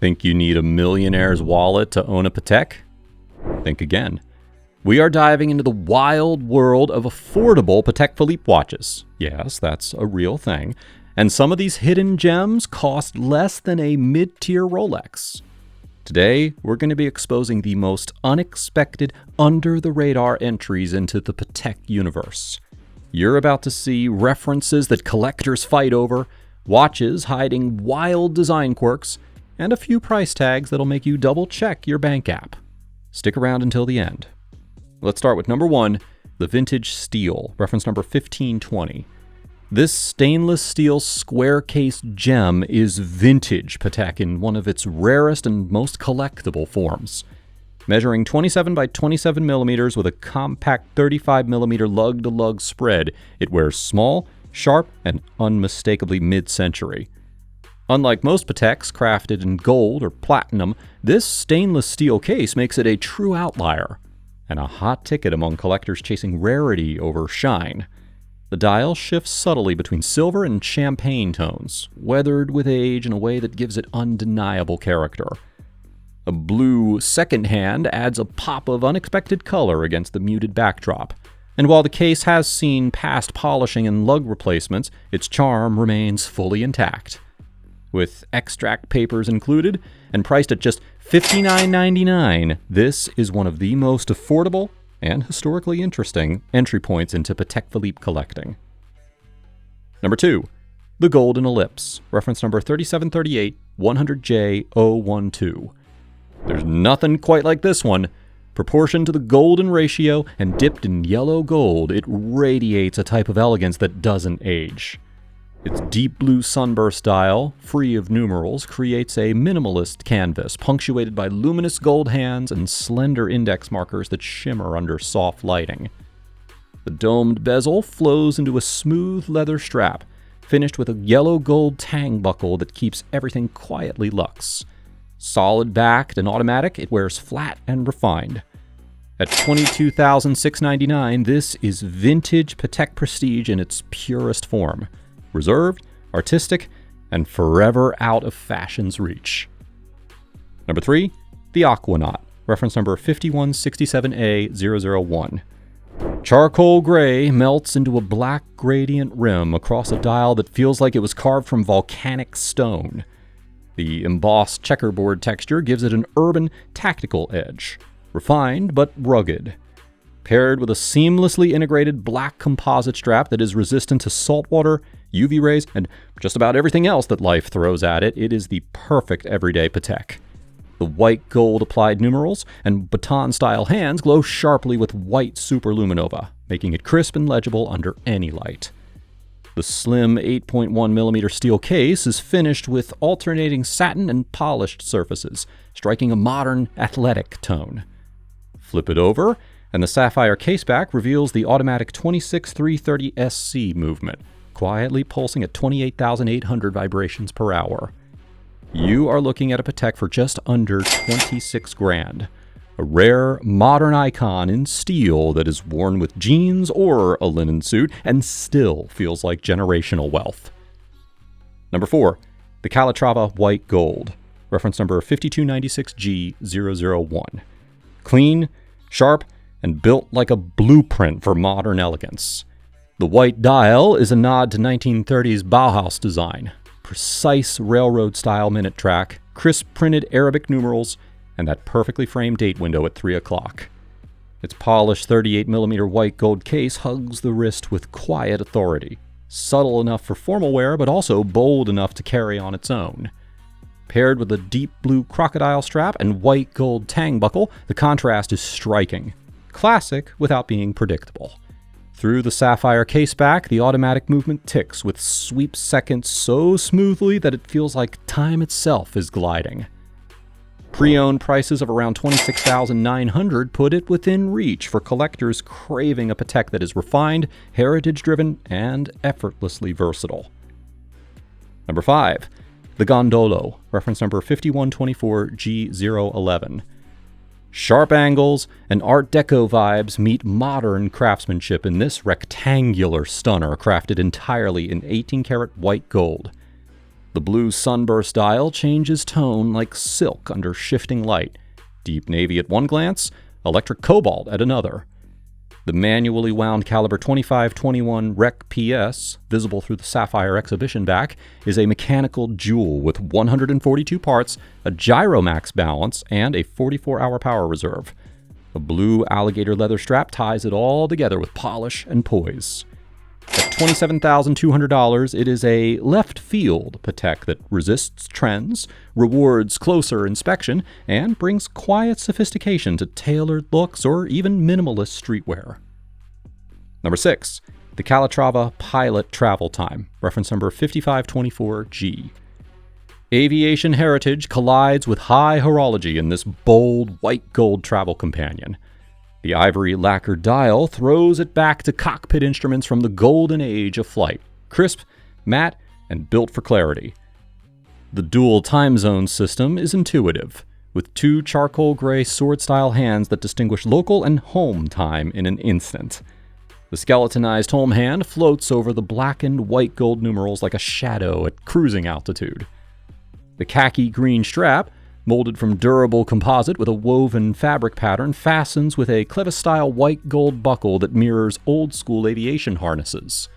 Think you need a millionaire's wallet to own a Patek? Think again. We are diving into the wild world of affordable Patek Philippe watches. Yes, that's a real thing. And some of these hidden gems cost less than a mid-tier Rolex. Today, we're going to be exposing the most unexpected, under-the-radar entries into the Patek universe. You're about to see references that collectors fight over, watches hiding wild design quirks, and a few price tags that'll make you double-check your bank app. Stick around until the end. Let's start with number 1, the Vintage Steel, reference number 1520. This stainless steel square case gem is vintage Patek in one of its rarest and most collectible forms. Measuring 27 by 27 millimeters with a compact 35 millimeter lug-to-lug spread, it wears small, sharp, and unmistakably mid-century. Unlike most Pateks crafted in gold or platinum, this stainless steel case makes it a true outlier, and a hot ticket among collectors chasing rarity over shine. The dial shifts subtly between silver and champagne tones, weathered with age in a way that gives it undeniable character. A blue second hand adds a pop of unexpected color against the muted backdrop, and while the case has seen past polishing and lug replacements, its charm remains fully intact. With extract papers included, and priced at just $59.99, this is one of the most affordable and historically interesting entry points into Patek Philippe collecting. Number 2, the Golden Ellipse, reference number 3738 100J012. There's nothing quite like this one. Proportioned to the golden ratio and dipped in yellow gold, it radiates a type of elegance that doesn't age. Its deep blue sunburst dial, free of numerals, creates a minimalist canvas punctuated by luminous gold hands and slender index markers that shimmer under soft lighting. The domed bezel flows into a smooth leather strap, finished with a yellow gold tang buckle that keeps everything quietly luxe. Solid backed and automatic, it wears flat and refined. At $22,699, this is vintage Patek prestige in its purest form. Reserved, artistic, and forever out of fashion's reach. Number 3, the Aquanaut, reference number 5167A001. Charcoal gray melts into a black gradient rim across a dial that feels like it was carved from volcanic stone. The embossed checkerboard texture gives it an urban, tactical edge, refined but rugged. Paired with a seamlessly integrated black composite strap that is resistant to saltwater, UV rays, and just about everything else that life throws at it, it is the perfect everyday Patek. The white gold applied numerals and baton-style hands glow sharply with white superluminova, making it crisp and legible under any light. The slim 8.1mm steel case is finished with alternating satin and polished surfaces, striking a modern, athletic tone. Flip it over, and the sapphire caseback reveals the automatic 26330SC movement, quietly pulsing at 28,800 vibrations per hour. You are looking at a Patek for just under 26 grand. A rare, modern icon in steel that is worn with jeans or a linen suit and still feels like generational wealth. Number 4, the Calatrava White Gold, reference number 5296G001. Clean, sharp, and built like a blueprint for modern elegance. The white dial is a nod to 1930s Bauhaus design, precise railroad-style minute track, crisp printed Arabic numerals, and that perfectly framed date window at 3 o'clock. Its polished 38mm white gold case hugs the wrist with quiet authority, subtle enough for formal wear but also bold enough to carry on its own. Paired with a deep blue crocodile strap and white gold tang buckle, the contrast is striking. Classic without being predictable. Through the sapphire caseback, the automatic movement ticks with sweep seconds so smoothly that it feels like time itself is gliding. Pre-owned prices of around $26,900 put it within reach for collectors craving a Patek that is refined, heritage-driven, and effortlessly versatile. Number 5, the Gondolo, reference number 5124G011. Sharp angles and Art Deco vibes meet modern craftsmanship in this rectangular stunner crafted entirely in 18-karat white gold. The blue sunburst dial changes tone like silk under shifting light. Deep navy at one glance, electric cobalt at another. The manually wound caliber 2521 Rec PS, visible through the sapphire exhibition back, is a mechanical jewel with 142 parts, a gyromax balance, and a 44-hour power reserve. A blue alligator leather strap ties it all together with polish and poise. At $27,200, it is a left-field Patek that resists trends, rewards closer inspection, and brings quiet sophistication to tailored looks or even minimalist streetwear. Number 6. The Calatrava Pilot Travel Time, reference number 5524G. Aviation heritage collides with high horology in this bold white gold travel companion. The ivory lacquered dial throws it back to cockpit instruments from the golden age of flight, crisp, matte, and built for clarity. The dual time zone system is intuitive, with 2 charcoal gray sword-style hands that distinguish local and home time in an instant. The skeletonized home hand floats over the blackened white gold numerals like a shadow at cruising altitude. The khaki green strap, molded from durable composite with a woven fabric pattern, fastens with a Clevis-style white gold buckle that mirrors old-school aviation harnesses.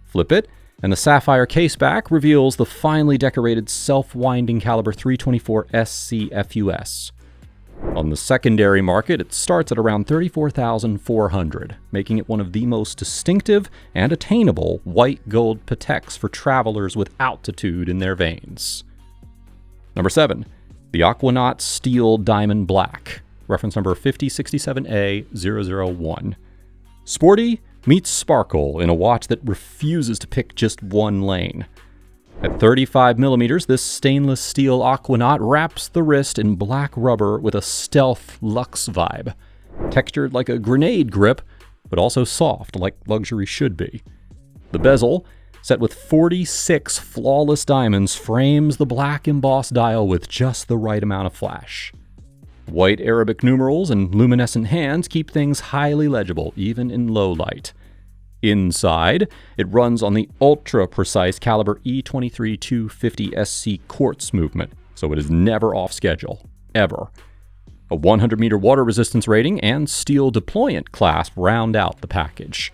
Flip it, and the sapphire caseback reveals the finely decorated self-winding caliber 324 SC-FUS. On the secondary market, it starts at around $34,400, making it one of the most distinctive and attainable white gold Pateks for travelers with altitude in their veins. Number 7. The Aquanaut Steel Diamond Black, reference number 5067A001. Sporty meets sparkle in a watch that refuses to pick just one lane. At 35mm, this stainless steel Aquanaut wraps the wrist in black rubber with a stealth luxe vibe. Textured like a grenade grip, but also soft like luxury should be. The bezel, set with 46 flawless diamonds, frames the black embossed dial with just the right amount of flash. White Arabic numerals and luminescent hands keep things highly legible, even in low light. Inside, it runs on the ultra-precise caliber E23-250 SC quartz movement, so it is never off schedule, ever. A 100-meter water resistance rating and steel deployant clasp round out the package.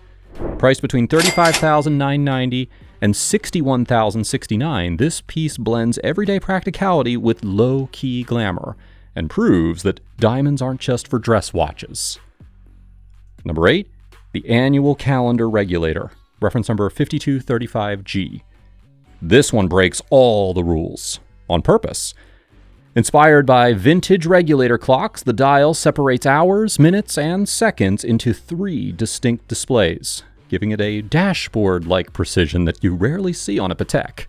Priced between $35,990 and $61,069, this piece blends everyday practicality with low-key glamour and proves that diamonds aren't just for dress watches. Number 8. The Annual Calendar Regulator, reference number 5235G. This one breaks all the rules, on purpose. Inspired by vintage regulator clocks, the dial separates hours, minutes, and seconds into 3 distinct displays, giving it a dashboard-like precision that you rarely see on a Patek.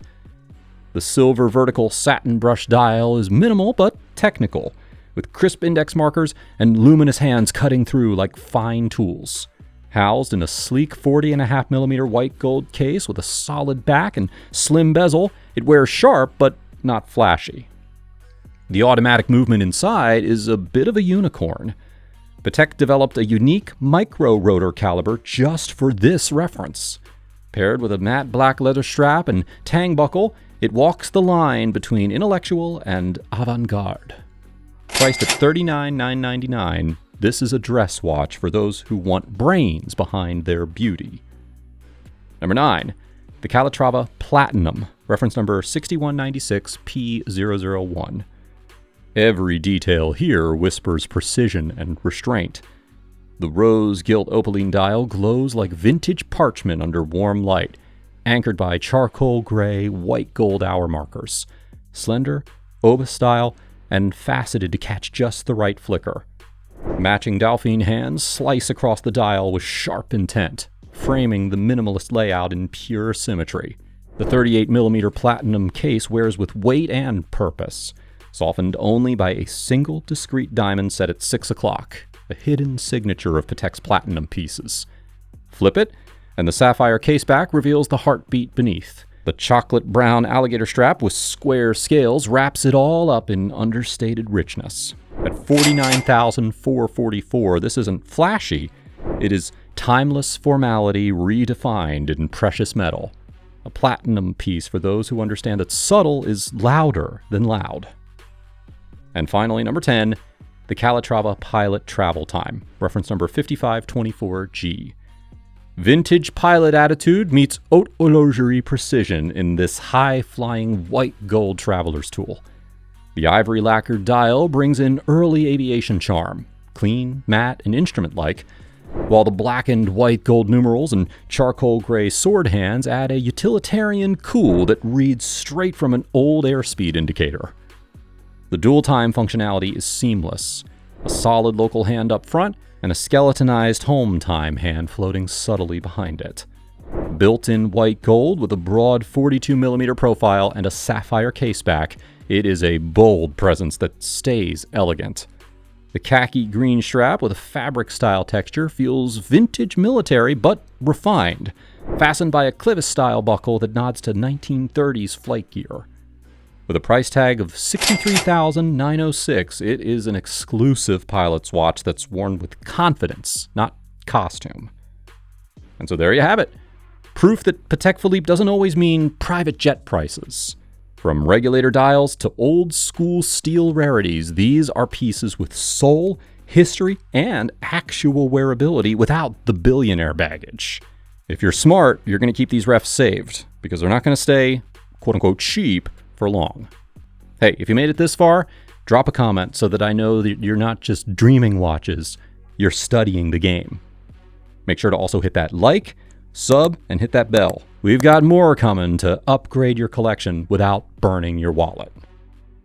The silver vertical satin brush dial is minimal but technical, with crisp index markers and luminous hands cutting through like fine tools. Housed in a sleek 40.5mm white gold case with a solid back and slim bezel, it wears sharp but not flashy. The automatic movement inside is a bit of a unicorn. Patek developed a unique micro-rotor caliber just for this reference. Paired with a matte black leather strap and tang buckle, it walks the line between intellectual and avant-garde. Priced at $39,999, this is a dress watch for those who want brains behind their beauty. Number 9. The Calatrava Platinum, reference number 6196P001. Every detail here whispers precision and restraint. The rose gilt opaline dial glows like vintage parchment under warm light, anchored by charcoal gray white gold hour markers. Slender, obus style, and faceted to catch just the right flicker. Matching Dauphine hands slice across the dial with sharp intent, framing the minimalist layout in pure symmetry. The 38mm platinum case wears with weight and purpose, softened only by a single discrete diamond set at 6 o'clock, a hidden signature of Patek's platinum pieces. Flip it, and the sapphire caseback reveals the heartbeat beneath. The chocolate brown alligator strap with square scales wraps it all up in understated richness. At $49,444, this isn't flashy, it is timeless formality redefined in precious metal. A platinum piece for those who understand that subtle is louder than loud. And finally, number 10, the Calatrava Pilot Travel Time, reference number 5524G. Vintage pilot attitude meets haute horlogerie precision in this high-flying white gold traveler's tool. The ivory lacquered dial brings in early aviation charm, clean, matte, and instrument-like, while the blackened white gold numerals and charcoal gray sword hands add a utilitarian cool that reads straight from an old airspeed indicator. The dual time functionality is seamless. A solid local hand up front and a skeletonized home time hand floating subtly behind it. Built-in white gold with a broad 42mm profile and a sapphire caseback, it is a bold presence that stays elegant. The khaki green strap with a fabric-style texture feels vintage military but refined, fastened by a Clivis-style buckle that nods to 1930s flight gear. With a price tag of $63,906, it is an exclusive pilot's watch that's worn with confidence, not costume. And so there you have it. Proof that Patek Philippe doesn't always mean private jet prices. From regulator dials to old-school steel rarities, these are pieces with soul, history, and actual wearability without the billionaire baggage. If you're smart, you're going to keep these refs saved, because they're not going to stay, quote-unquote, cheap for long. Hey, if you made it this far, drop a comment so that I know that you're not just dreaming watches, you're studying the game. Make sure to also hit that like, sub, and hit that bell. We've got more coming to upgrade your collection without burning your wallet.